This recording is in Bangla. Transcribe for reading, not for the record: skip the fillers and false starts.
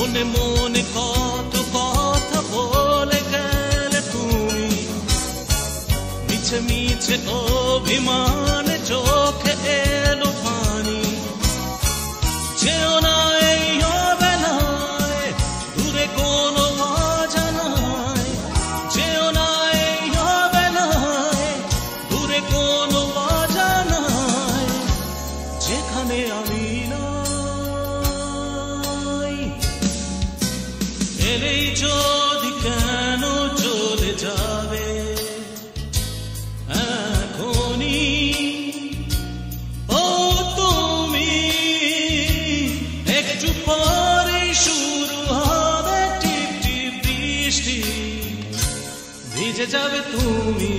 মনে মনে কত কথা বলে গেলে তুমি, মিছে মিছে অভিমান চোখে এলো পানি। যেও না এই অবেলায় দূরে কোনো অজানায়, যেও না এই অবেলায় দূরে কোনো অজানায়, যেখানে আমি নাই। এলেই যদি কেন চলে যাবে এখনই, ও তুমি একটু পরে শুরু হবে টিপ টিপ বৃষ্টি, ভিজে যাবে তুমি।